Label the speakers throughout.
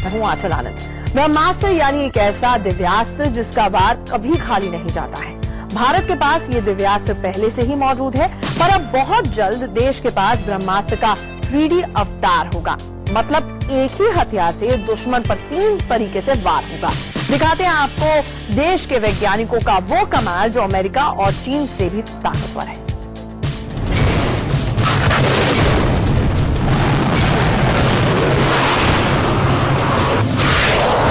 Speaker 1: मैं हूं आंचल आनंद। ब्रह्मास्त्र यानी एक ऐसा दिव्यास्त्र जिसका वार कभी खाली नहीं जाता है। भारत के पास ये दिव्यास्त्र पहले से ही मौजूद है, पर अब बहुत जल्द देश के पास ब्रह्मास्त्र का 3D अवतार होगा। मतलब एक ही हथियार से दुश्मन पर 3 तरीके से वार होगा। दिखाते हैं आपको देश के वैज्ञानिकों का वो कमाल जो अमेरिका और चीन से भी ताकतवर है।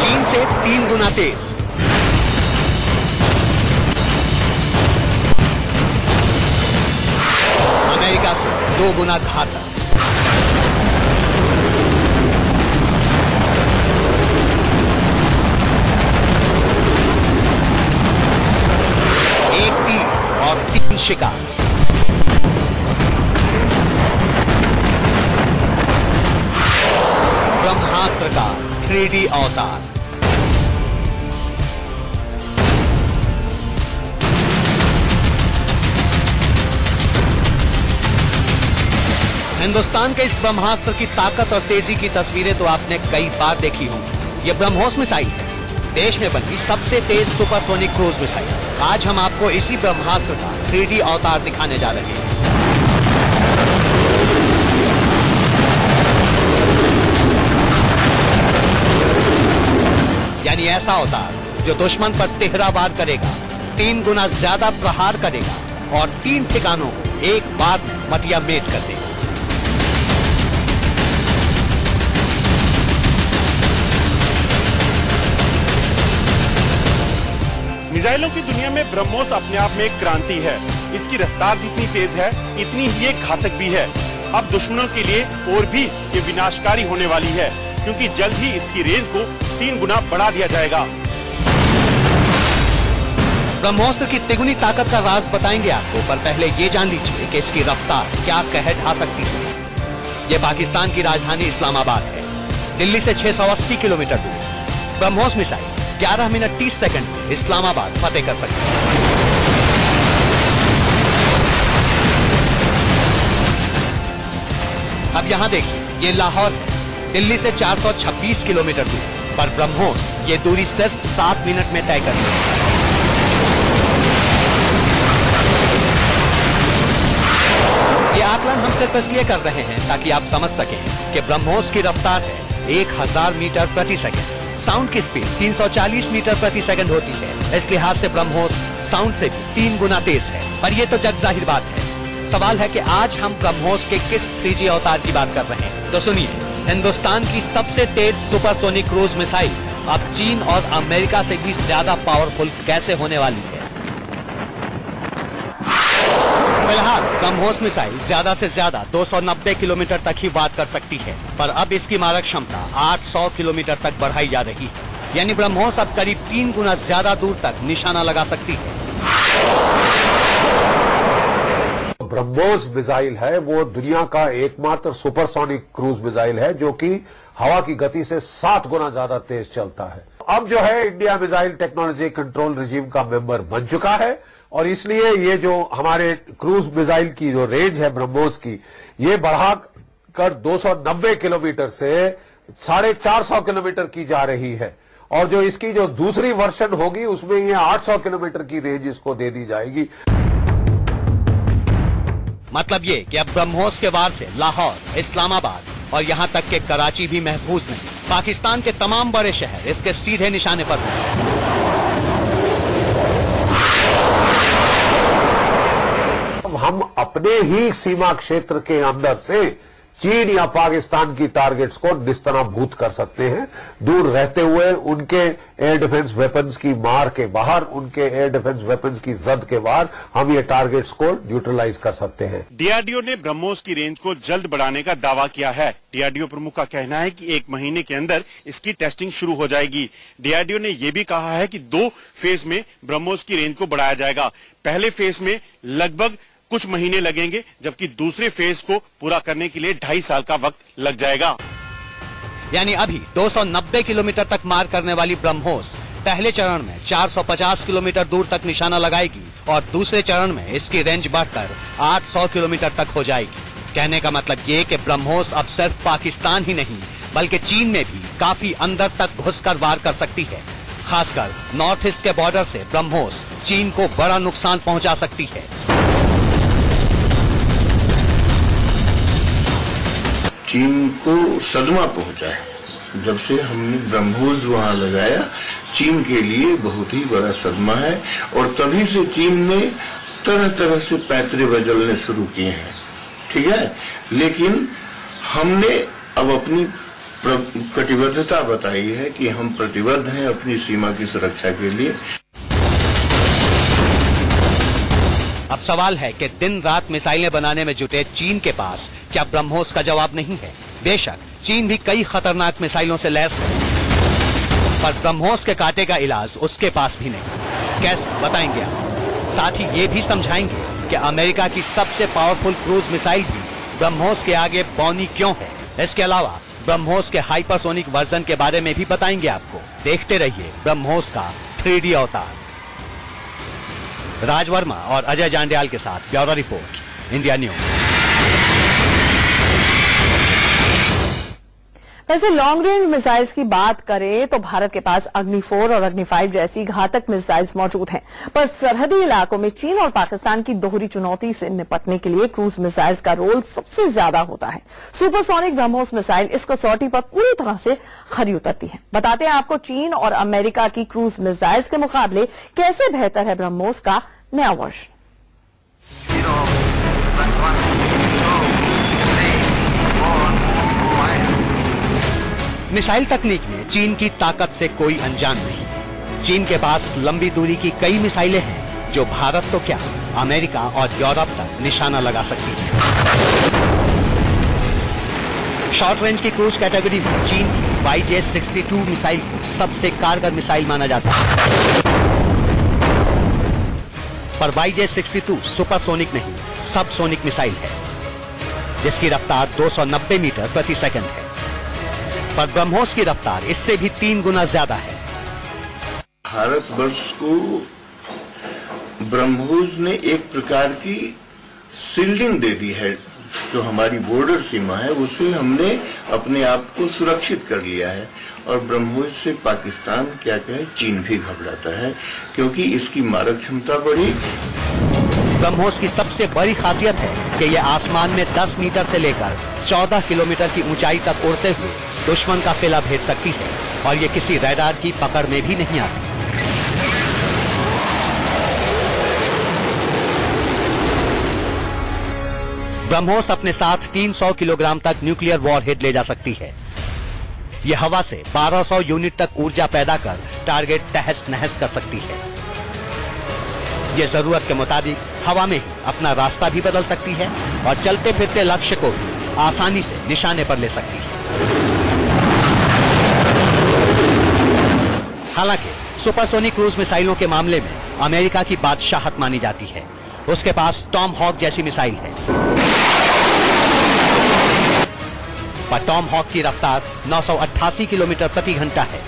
Speaker 2: चीन से 3 गुना तेज, अमेरिका से 2 गुना घातक। एक तीर और 3 शिकार। ब्रह्मास्त्र का 3D अवतार। हिंदुस्तान के इस ब्रह्मास्त्र की ताकत और तेजी की तस्वीरें तो आपने कई बार देखी होंगी। ये ब्रह्मोस मिसाइल है, देश में बनी सबसे तेज सुपरसोनिक क्रूज मिसाइल। आज हम आपको इसी ब्रह्मास्त्र का 3D अवतार दिखाने जा रहे हैं। यानी ऐसा अवतार जो दुश्मन पर तिहरा वार करेगा, 3 गुना ज्यादा प्रहार करेगा और 3 ठिकानों को एक बार में मटिया मेट कर देगा।
Speaker 3: मिसाइलों की दुनिया में ब्रह्मोस अपने आप में एक क्रांति है। इसकी रफ्तार जितनी तेज है, इतनी ही ये घातक भी है। अब दुश्मनों के लिए और भी ये विनाशकारी होने वाली है, क्योंकि जल्द ही इसकी रेंज को 3 गुना बढ़ा दिया जाएगा।
Speaker 2: ब्रह्मोस्त्र की तिगुनी ताकत का राज बताएंगे आपको, पर पहले ये जान लीजिए कि इसकी रफ्तार क्या कहर ढा सकती है। ये पाकिस्तान की राजधानी इस्लामाबाद है, दिल्ली से 680 किलोमीटर दूर। ब्रह्मोस मिसाइल 11 मिनट 30 सेकंड में इस्लामाबाद फतेह कर सकते हैं। अब यहां देखिए, ये लाहौर है, दिल्ली से 426 किलोमीटर दूर, पर ब्रह्मोस ये दूरी सिर्फ 7 मिनट में तय करती है। ये आकलन हम सिर्फ इसलिए कर रहे हैं ताकि आप समझ सकें कि ब्रह्मोस की रफ्तार है 1000 मीटर प्रति सेकंड। साउंड की स्पीड 340 मीटर प्रति सेकंड होती है। इस लिहाज से ब्रह्मोस साउंड से भी 3 गुना तेज है। पर यह तो जग जाहिर बात है। सवाल है कि आज हम ब्रह्मोस के किस 3D अवतार की बात कर रहे हैं। तो सुनिए, हिंदुस्तान की सबसे तेज सुपरसोनिक क्रूज मिसाइल अब चीन और अमेरिका से भी ज्यादा पावरफुल कैसे होने वाली है। फिलहाल ब्रह्मोस मिसाइल ज्यादा से ज्यादा 290 किलोमीटर तक ही वार कर सकती है, पर अब इसकी मारक क्षमता 800 किलोमीटर तक बढ़ाई जा रही है। यानी ब्रह्मोस अब करीब 3 गुना ज्यादा दूर तक निशाना लगा सकती है।
Speaker 4: ब्रह्मोस मिसाइल है वो दुनिया का एकमात्र सुपरसोनिक क्रूज मिसाइल है जो कि हवा की गति से 7 गुना ज्यादा तेज चलता है। अब जो है India missile technology control regime का मेंबर बन चुका है, और इसलिए ये जो हमारे क्रूज मिसाइल की जो रेंज है ब्रह्मोस की, ये बढ़ाकर 290 किलोमीटर से 450 किलोमीटर की जा रही है। और जो इसकी जो दूसरी वर्जन होगी उसमें ये 800 किलोमीटर की रेंज इसको दे दी जाएगी।
Speaker 2: मतलब ये कि अब ब्रह्मोस के वार से लाहौर, इस्लामाबाद और यहाँ तक के कराची भी महफूज नहीं। पाकिस्तान के तमाम बड़े शहर इसके सीधे निशाने पर हैं।
Speaker 4: हम अपने ही सीमा क्षेत्र के अंदर से चीन या पाकिस्तान की टारगेट्स को निस्तनाबूद कर सकते हैं, दूर रहते हुए उनके एयर डिफेंस वेपन्स की मार के बाहर, उनके एयर डिफेंस वेपन्स की जद के बाहर हम ये टारगेट्स को न्यूट्रलाइज कर सकते हैं।
Speaker 3: डीआरडीओ ने ब्रह्मोस की रेंज को जल्द बढ़ाने का दावा किया है। डीआरडीओ प्रमुख का कहना है कि 1 महीने के अंदर इसकी टेस्टिंग शुरू हो जाएगी। डीआरडीओ ने यह भी कहा है कि 2 फेज में ब्रह्मोस की रेंज को बढ़ाया जाएगा। पहले फेज में लगभग कुछ महीने लगेंगे, जबकि दूसरे फेज को पूरा करने के लिए 2.5 साल का वक्त लग जाएगा।
Speaker 2: यानी अभी 290 किलोमीटर तक मार करने वाली ब्रह्मोस पहले चरण में 450 किलोमीटर दूर तक निशाना लगाएगी और दूसरे चरण में इसकी रेंज बढ़कर 800 किलोमीटर तक हो जाएगी। कहने का मतलब ये कि ब्रह्मोस अब सिर्फ पाकिस्तान ही नहीं बल्कि चीन में भी काफी अंदर तक घुसकर वार कर सकती है। खासकर नॉर्थ ईस्ट के बॉर्डर से ब्रह्मोस चीन को बड़ा नुकसान पहुंचा सकती है।
Speaker 5: चीन को सदमा पहुंचा है जब से हमने ब्रह्मोस वहां लगाया। चीन के लिए बहुत ही बड़ा सदमा है और तभी से चीन ने तरह तरह से पैतरे बदलने शुरू किए हैं, ठीक है। लेकिन हमने अब अपनी कटिबद्धता बताई है कि हम प्रतिबद्ध हैं अपनी सीमा की सुरक्षा के लिए।
Speaker 2: अब सवाल है कि दिन रात मिसाइलें बनाने में जुटे चीन के पास क्या ब्रह्मोस का जवाब नहीं है। बेशक चीन भी कई खतरनाक मिसाइलों से लैस है, पर ब्रह्मोस के कांटे का इलाज उसके पास भी नहीं। कैसे बताएंगे आप। साथ ही ये भी समझाएंगे कि अमेरिका की सबसे पावरफुल क्रूज मिसाइल भी ब्रह्मोस के आगे बौनी क्यों है। इसके अलावा ब्रह्मोस के हाइपरसोनिक वर्जन के बारे में भी बताएंगे आपको। देखते रहिए ब्रह्मोस का 3D अवतार। राज वर्मा और अजय जांड्याल के साथ ब्यूरो रिपोर्ट, इंडिया न्यूज।
Speaker 1: वैसे लॉन्ग रेंज मिसाइल्स की बात करें तो भारत के पास अग्नि 4 और अग्नि 5 जैसी घातक मिसाइल्स मौजूद हैं, पर सरहदी इलाकों में चीन और पाकिस्तान की दोहरी चुनौती से निपटने के लिए क्रूज मिसाइल्स का रोल सबसे ज्यादा होता है। सुपरसोनिक ब्रह्मोस मिसाइल इस कसौटी पर पूरी तरह से खरी उतरती है। बताते हैं आपको चीन और अमेरिका की क्रूज मिसाइल्स के मुकाबले कैसे बेहतर है ब्रह्मोस का नया वर्जन।
Speaker 2: मिसाइल तकनीक में चीन की ताकत से कोई अनजान नहीं। चीन के पास लंबी दूरी की कई मिसाइलें हैं जो भारत तो क्या अमेरिका और यूरोप तक निशाना लगा सकती है। शॉर्ट रेंज की क्रूज कैटेगरी में चीन की YJ-62 मिसाइल को सबसे कारगर मिसाइल माना जाता है, पर YJ-62 सुपरसोनिक नहीं सबसोनिक मिसाइल है जिसकी रफ्तार 290 मीटर प्रति सेकंड है, पर ब्रह्मोस की रफ्तार इससे भी 3 गुना ज्यादा है।
Speaker 5: भारतवर्ष को ब्रह्मोस ने एक प्रकार की सील्डिंग दे दी है। जो हमारी बॉर्डर सीमा है उसे हमने अपने आप को सुरक्षित कर लिया है और ब्रह्मोस से पाकिस्तान क्या कहे चीन भी घबराता है क्योंकि इसकी मारक क्षमता बढ़ी।
Speaker 2: ब्रह्मोस की सबसे बड़ी खासियत है कि यह आसमान में 10 मीटर से लेकर 14 किलोमीटर की ऊंचाई तक उड़ते हुए दुश्मन का किला भेद सकती है और ये किसी रडार की पकड़ में भी नहीं आती। ब्रह्मोस अपने साथ 300 किलोग्राम तक न्यूक्लियर वॉरहेड ले जा सकती है। यह हवा से 1200 यूनिट तक ऊर्जा पैदा कर टारगेट तहस नहस कर सकती है। यह जरूरत के मुताबिक हवा में ही अपना रास्ता भी बदल सकती है और चलते फिरते लक्ष्य को भी आसानी से निशाने पर ले सकती है। हालांकि सुपरसोनिक क्रूज मिसाइलों के मामले में अमेरिका की बादशाहत मानी जाती है। उसके पास टॉम हॉक जैसी मिसाइल है, पर टॉम हॉक की रफ्तार 988 किलोमीटर प्रति घंटा है।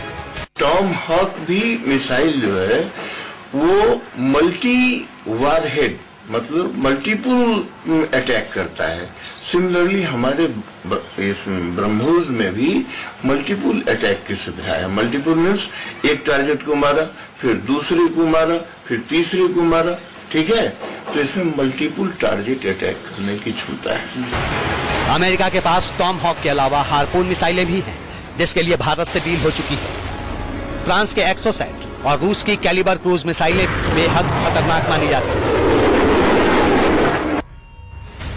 Speaker 5: टॉम हॉक भी मिसाइल जो है वो मल्टी वारहेड मतलब मल्टीपल अटैक करता है। सिमिलरली हमारे इस ब्रह्मोस में भी मल्टीपल अटैक की सुविधा है। मल्टीपल मीन्स एक टारगेट को मारा, फिर दूसरे को मारा, फिर तीसरे को मारा, ठीक है। तो इसमें मल्टीपल टारगेट अटैक करने की क्षमता है।
Speaker 2: अमेरिका के पास टॉम हॉक के अलावा हार्पून मिसाइलें भी हैं जिसके लिए भारत से डील हो चुकी है। फ्रांस के एक्सोसेट और रूस की कैलिबर क्रूज मिसाइलें बेहद खतरनाक मानी जाती है,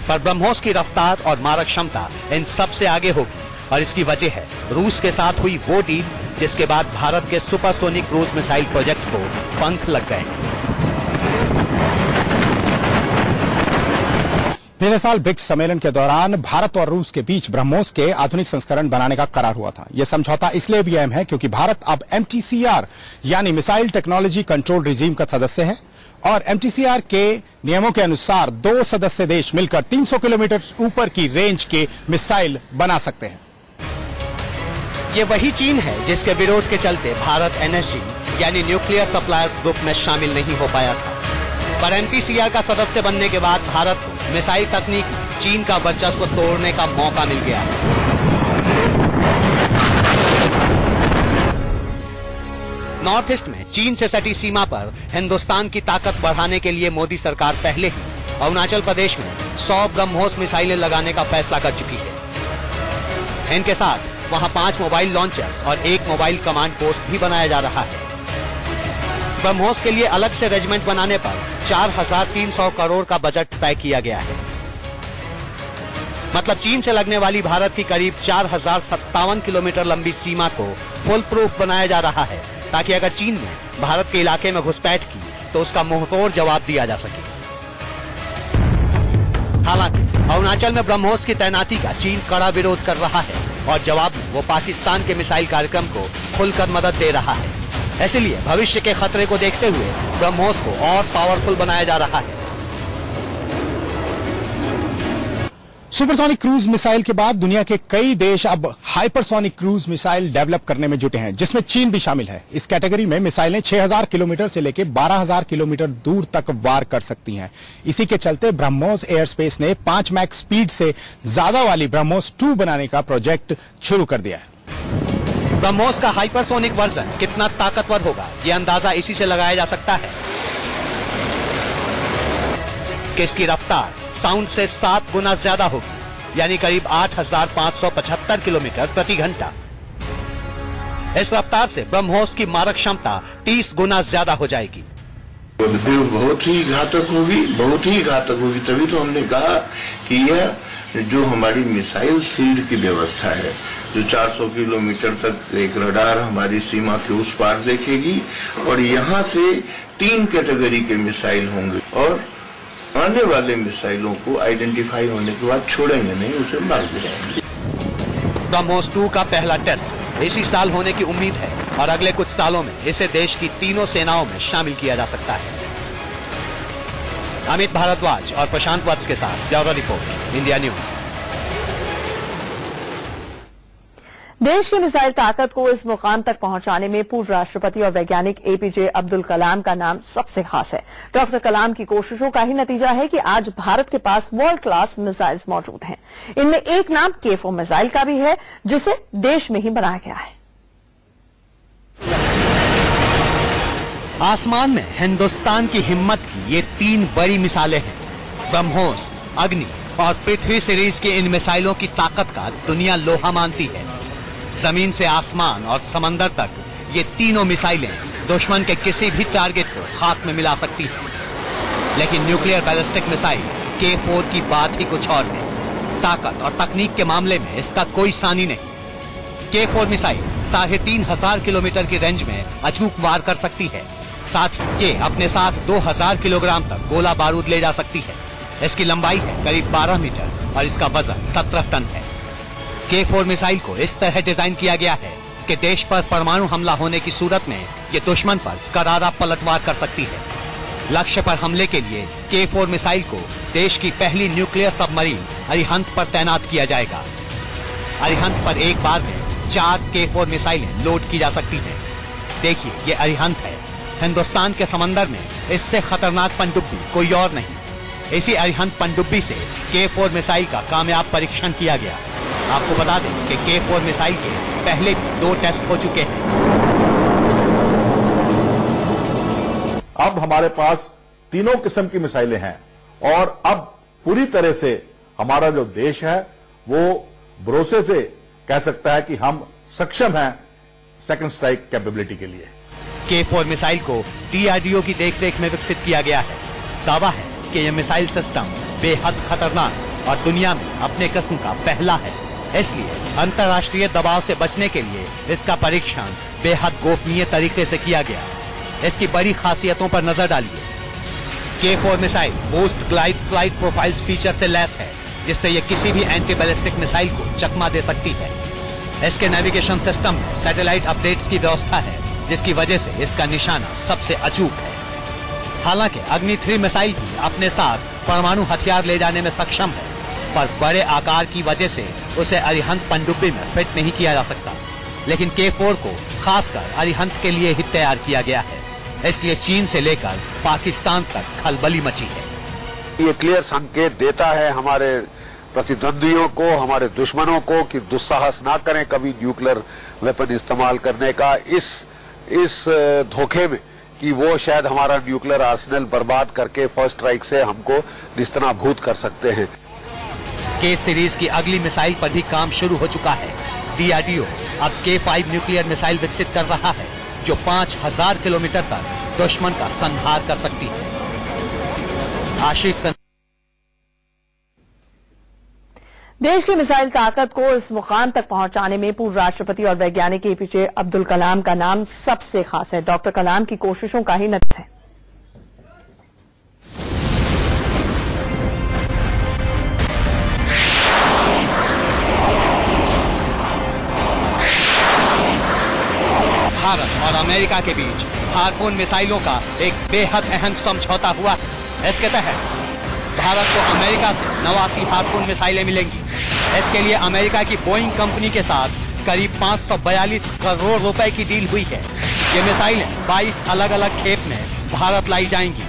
Speaker 2: पर ब्रह्मोस की रफ्तार और मारक क्षमता इन सब से आगे होगी और इसकी वजह है रूस के साथ हुई वो डील जिसके बाद भारत के सुपरसोनिक क्रूज मिसाइल प्रोजेक्ट को पंख लग गए।
Speaker 6: पिछले साल ब्रिक्स सम्मेलन के दौरान भारत और रूस के बीच ब्रह्मोस के आधुनिक संस्करण बनाने का करार हुआ था। यह समझौता इसलिए भी अहम है क्योंकि भारत अब MTCR यानी मिसाइल टेक्नोलॉजी कंट्रोल रिजीम का सदस्य है और MTCR के नियमों के अनुसार 2 सदस्य देश मिलकर 300 किलोमीटर ऊपर की रेंज के मिसाइल बना सकते हैं।
Speaker 2: ये वही चीन है जिसके विरोध के चलते भारत NSG यानी न्यूक्लियर सप्लायर्स ग्रुप में शामिल नहीं हो पाया था, पर MTCR का सदस्य बनने के बाद भारत को मिसाइल तकनीक चीन का वर्चस्व तोड़ने का मौका मिल गया। नॉर्थ ईस्ट में चीन से सटी सीमा पर हिंदुस्तान की ताकत बढ़ाने के लिए मोदी सरकार पहले ही अरुणाचल प्रदेश में 100 ब्रह्मोस मिसाइलें लगाने का फैसला कर चुकी है। इनके साथ वहां 5 मोबाइल लॉन्चर्स और 1 मोबाइल कमांड पोस्ट भी बनाया जा रहा है। ब्रह्मोस के लिए अलग से रेजिमेंट बनाने पर 4,300 करोड़ का बजट तय किया गया है। मतलब चीन से लगने वाली भारत की करीब 4,057 किलोमीटर लंबी सीमा को फुल प्रूफ बनाया जा रहा है, ताकि अगर चीन ने भारत के इलाके में घुसपैठ की तो उसका मुंहतोड़ जवाब दिया जा सके। हालांकि अरुणाचल में ब्रह्मोस की तैनाती का चीन कड़ा विरोध कर रहा है और जवाब में वो पाकिस्तान के मिसाइल कार्यक्रम को खुलकर मदद दे रहा है। इसलिए भविष्य के खतरे को देखते हुए ब्रह्मोस को और पावरफुल बनाया जा रहा है।
Speaker 6: सुपरसोनिक क्रूज मिसाइल के बाद दुनिया के कई देश अब हाइपरसोनिक क्रूज मिसाइल डेवलप करने में जुटे हैं, जिसमें चीन भी शामिल है। इस कैटेगरी में मिसाइलें 6,000 किलोमीटर से लेकर 12,000 किलोमीटर दूर तक वार कर सकती हैं। इसी के चलते ब्रह्मोस एयरस्पेस ने 5 मैक स्पीड से ज्यादा वाली ब्रह्मोस 2 बनाने का प्रोजेक्ट शुरू कर दिया है।
Speaker 2: ब्रह्मोस का हाइपरसोनिक वर्जन कितना ताकतवर होगा, यह अंदाजा इसी से लगाया जा सकता है कि इसकी रफ्तार साउंड से 7 गुना ज्यादा होगी, यानी करीब 8,575 किलोमीटर प्रति घंटा। इस रफ्तार से ब्रह्मोस की मारक क्षमता 30 गुना ज्यादा हो जाएगी।
Speaker 5: बहुत ही घातक होगी, बहुत ही घातक होगी। तभी तो हमने कहा कि यह जो हमारी मिसाइल शील्ड की व्यवस्था है, जो 400 किलोमीटर तक एक रडार हमारी सीमा के उस पार देखेगी, और यहाँ से 3 कैटेगरी के मिसाइल होंगे और आने वाले मिसाइलों को आइडेंटिफाई होने के बाद छोड़ेंगे नहीं, उसे मार गिराएंगे।
Speaker 2: ब्रह्मोस 2 का पहला टेस्ट इसी साल होने की उम्मीद है और अगले कुछ सालों में इसे देश की तीनों सेनाओं में शामिल किया जा सकता है। अमित भारद्वाज और प्रशांत वत्स के साथ ब्यूरो रिपोर्ट, इंडिया न्यूज।
Speaker 1: देश की मिसाइल ताकत को इस मुकाम तक पहुंचाने में पूर्व राष्ट्रपति और वैज्ञानिक एपीजे अब्दुल कलाम का नाम सबसे खास है। डॉक्टर कलाम की कोशिशों का ही नतीजा है कि आज भारत के पास वर्ल्ड क्लास मिसाइल्स मौजूद हैं। इनमें एक नाम K4 मिसाइल का भी है, जिसे देश में ही बनाया गया है।
Speaker 2: आसमान में हिंदुस्तान की हिम्मत की ये 3 बड़ी मिसाइलें हैं। ब्रह्मोस, अग्नि और पृथ्वी सीरीज की इन मिसाइलों की ताकत का दुनिया लोहा मानती है। जमीन से आसमान और समंदर तक ये तीनों मिसाइलें दुश्मन के किसी भी टारगेट को खाक में मिला सकती हैं। लेकिन न्यूक्लियर बैलिस्टिक मिसाइल K4 की बात ही कुछ और है। ताकत और तकनीक के मामले में इसका कोई सानी नहीं। K4 मिसाइल 3,500 किलोमीटर की रेंज में अचूक वार कर सकती है। साथ ही ये अपने साथ 2,000 किलोग्राम तक गोला बारूद ले जा सकती है। इसकी लंबाई है करीब 12 मीटर और इसका वजन 17 टन है। K4 मिसाइल को इस तरह डिजाइन किया गया है कि देश पर परमाणु हमला होने की सूरत में ये दुश्मन पर करारा पलटवार कर सकती है। लक्ष्य पर हमले के लिए K4 मिसाइल को देश की पहली न्यूक्लियर सबमरीन अरिहंत पर तैनात किया जाएगा। अरिहंत पर एक बार में 4 K4 मिसाइलें लोड की जा सकती हैं। देखिए, ये अरिहंत है। हिंदुस्तान के समंदर में इससे खतरनाक पनडुब्बी कोई और नहीं। इसी अरिहंत पनडुब्बी से K4 मिसाइल का कामयाब परीक्षण किया गया। आपको बता दें कि K4 मिसाइल के पहले 2 टेस्ट हो चुके हैं।
Speaker 7: अब हमारे पास तीनों किस्म की मिसाइलें हैं और अब पूरी तरह से हमारा जो देश है वो भरोसे से कह सकता है कि हम सक्षम हैं सेकंड स्ट्राइक कैपेबिलिटी के लिए।
Speaker 2: K4 मिसाइल को DRDO की देखरेख में विकसित किया गया है। दावा है कि यह मिसाइल सिस्टम बेहद खतरनाक और दुनिया में अपने किस्म का पहला है। इसलिए अंतर्राष्ट्रीय दबाव से बचने के लिए इसका परीक्षण बेहद गोपनीय तरीके से किया गया। इसकी बड़ी खासियतों पर नजर डालिए। K4 missile post glide flight profiles feature से लैस है, जिससे यह किसी भी एंटी बैलिस्टिक मिसाइल को चकमा दे सकती है। इसके नेविगेशन सिस्टम में सैटेलाइट अपडेट्स की व्यवस्था है, जिसकी वजह से इसका निशाना सबसे अचूक है। हालांकि अग्नि 3 मिसाइल भी अपने साथ परमाणु हथियार ले जाने में सक्षम है, पर बड़े आकार की वजह से उसे अरिहंत पनडुब्बी में फिट नहीं किया जा सकता। लेकिन K4 को खासकर अरिहंत के लिए ही तैयार किया गया है। इसलिए चीन से लेकर पाकिस्तान तक खलबली मची है।
Speaker 4: ये क्लियर संकेत देता है हमारे प्रतिद्वंदियों को, हमारे दुश्मनों को कि दुस्साहस ना करें कभी न्यूक्लियर वेपन इस्तेमाल करने का। इस इस धोखे में कि वो शायद हमारा न्यूक्लियर आर्सेनल बर्बाद करके फर्स्ट स्ट्राइक से हमको निस्तनाभूत कर सकते हैं।
Speaker 2: के सीरीज की अगली मिसाइल पर भी काम शुरू हो चुका है। डीआरडीओ अब K5 न्यूक्लियर मिसाइल विकसित कर रहा है जो 5000 किलोमीटर तक दुश्मन का संहार कर सकती है। आशिफ
Speaker 1: देश की मिसाइल ताकत को इस मुकाम तक पहुंचाने में पूर्व राष्ट्रपति और वैज्ञानिक APJ अब्दुल कलाम का नाम सबसे खास है। डॉक्टर कलाम की कोशिशों का ही नतीजा है।
Speaker 2: भारत और अमेरिका के बीच हार्पून मिसाइलों का एक बेहद अहम समझौता हुआ। इसके तहत भारत को अमेरिका से 89 हार्पून मिसाइलें मिलेंगी। इसके लिए अमेरिका की बोइंग कंपनी के साथ करीब 542 करोड़ रुपए की डील हुई है। ये मिसाइलें 22 अलग अलग खेप में भारत लाई जाएंगी।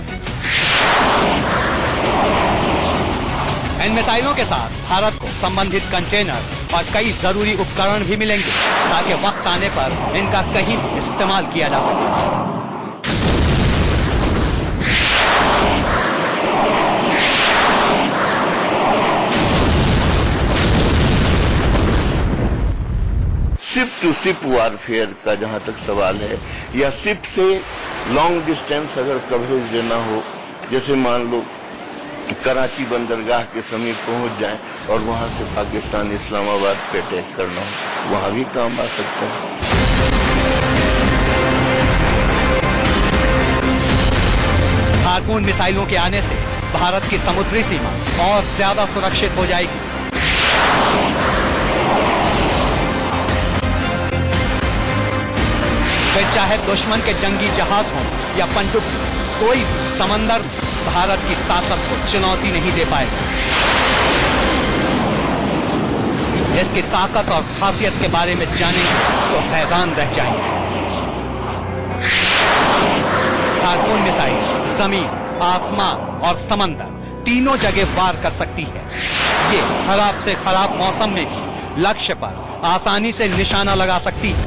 Speaker 2: इन मिसाइलों के साथ भारत को संबंधित कंटेनर और कई जरूरी उपकरण भी मिलेंगे ताकि वक्त आने पर इनका कहीं भी इस्तेमाल किया जा सके।
Speaker 5: शिप टू शिप वारफेयर का जहां तक सवाल है, या शिप से लॉन्ग डिस्टेंस अगर कवरेज देना हो, जैसे मान लो कराची बंदरगाह के समीप पहुंच जाएं और वहां से पाकिस्तान इस्लामाबाद पे अटैक करना हो, वहां भी काम आ सकता है।
Speaker 2: हार्पून मिसाइलों के आने से भारत की समुद्री सीमा और ज्यादा सुरक्षित हो जाएगी। फिर चाहे दुश्मन के जंगी जहाज हों या पनडुब्बी, कोई भी समंदर भारत की ताकत को चुनौती नहीं दे पाएगा। इसकी ताकत और खासियत के बारे में जानेंगे तो हैरान रह जाएंगे। हार्पून मिसाइल जमीन, आसमान और समंदर तीनों जगह वार कर सकती है। ये खराब से खराब मौसम में भी लक्ष्य पर आसानी से निशाना लगा सकती है।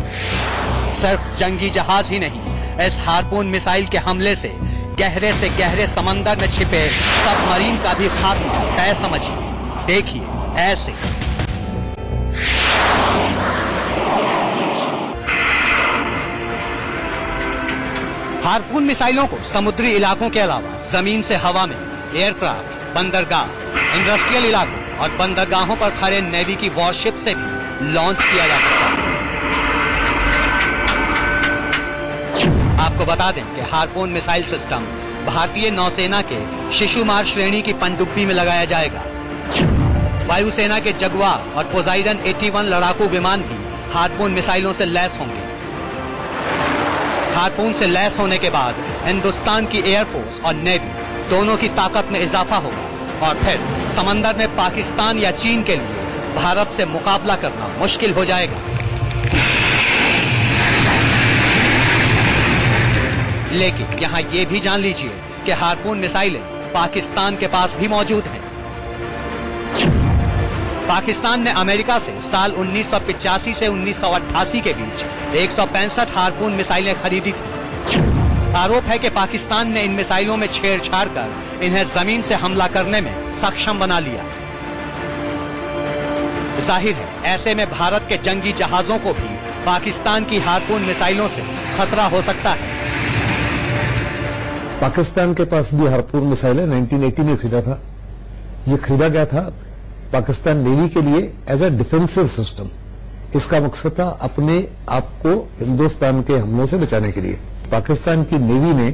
Speaker 2: सिर्फ जंगी जहाज ही नहीं, इस हार्पून मिसाइल के हमले से गहरे समंदर में छिपे सबमरीन का भी खात्मा तय समझिए। देखिए ऐसे हार्पून मिसाइलों को समुद्री इलाकों के अलावा जमीन से हवा में, एयरक्राफ्ट, बंदरगाह, इंडस्ट्रियल इलाकों और बंदरगाहों पर खड़े नेवी की वॉरशिप से भी लॉन्च किया जा सकता है। आपको बता दें कि हार्पून मिसाइल सिस्टम भारतीय नौसेना के शिशुमार श्रेणी की पनडुब्बी में लगाया जाएगा। वायुसेना के जगुआर और पोसाइडन 81 लड़ाकू विमान भी हार्पून मिसाइलों से लैस होंगे। हार्पून से लैस होने के बाद हिंदुस्तान की एयरफोर्स और नेवी दोनों की ताकत में इजाफा होगा और फिर समंदर में पाकिस्तान या चीन के लिए भारत से मुकाबला करना मुश्किल हो जाएगा। लेकिन यहाँ ये भी जान लीजिए कि हार्पून मिसाइलें पाकिस्तान के पास भी मौजूद हैं। पाकिस्तान ने अमेरिका से साल 1985 से 1988 के बीच 165 हार्पून मिसाइलें खरीदी थी। आरोप है कि पाकिस्तान ने इन मिसाइलों में छेड़छाड़ कर इन्हें जमीन से हमला करने में सक्षम बना लिया। जाहिर है ऐसे में भारत के जंगी जहाजों को भी पाकिस्तान की हार्पून मिसाइलों से खतरा हो सकता है।
Speaker 8: पाकिस्तान के पास भी हार्पून मिसाइल है, 1980 में खरीदा था। ये खरीदा गया था पाकिस्तान नेवी के लिए एज अ डिफेंसिव सिस्टम। इसका मकसद था अपने आप को हिंदुस्तान के हमलों से बचाने के लिए। पाकिस्तान की नेवी ने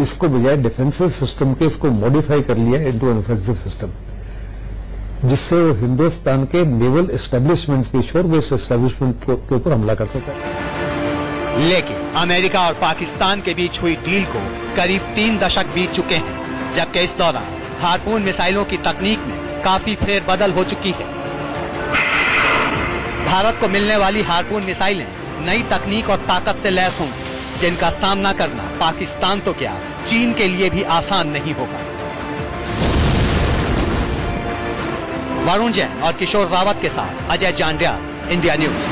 Speaker 8: इसको बजाय डिफेंसिव सिस्टम के इसको मॉडिफाई कर लिया इनटू एन ऑफेंसिव सिस्टम, जिससे वो हिंदुस्तान के नेवल एस्टेब्लिशमेंट्स पे शोर बेस्ड एस्टेब्लिशमेंट के ऊपर हमला कर सकता है।
Speaker 2: लेकिन अमेरिका और पाकिस्तान के बीच हुई डील को करीब 3 दशक बीत चुके हैं, जबकि इस दौरान हार्पून मिसाइलों की तकनीक में काफी फेरबदल हो चुकी है। भारत को मिलने वाली हार्पून मिसाइलें नई तकनीक और ताकत से लैस होंगी, जिनका सामना करना पाकिस्तान तो क्या चीन के लिए भी आसान नहीं होगा। वरुण जैन और किशोर रावत के साथ अजय जांड्या, इंडिया न्यूज।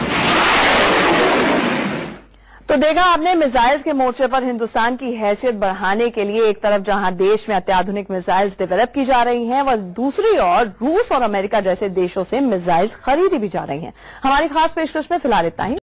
Speaker 1: तो देखा आपने, मिसाइल्स के मोर्चे पर हिंदुस्तान की हैसियत बढ़ाने के लिए एक तरफ जहां देश में अत्याधुनिक मिसाइल्स डेवलप की जा रही हैं, वह दूसरी ओर रूस और अमेरिका जैसे देशों से मिसाइल्स खरीदी भी जा रही हैं। हमारी खास पेशकश में फिलहाल इतना ही।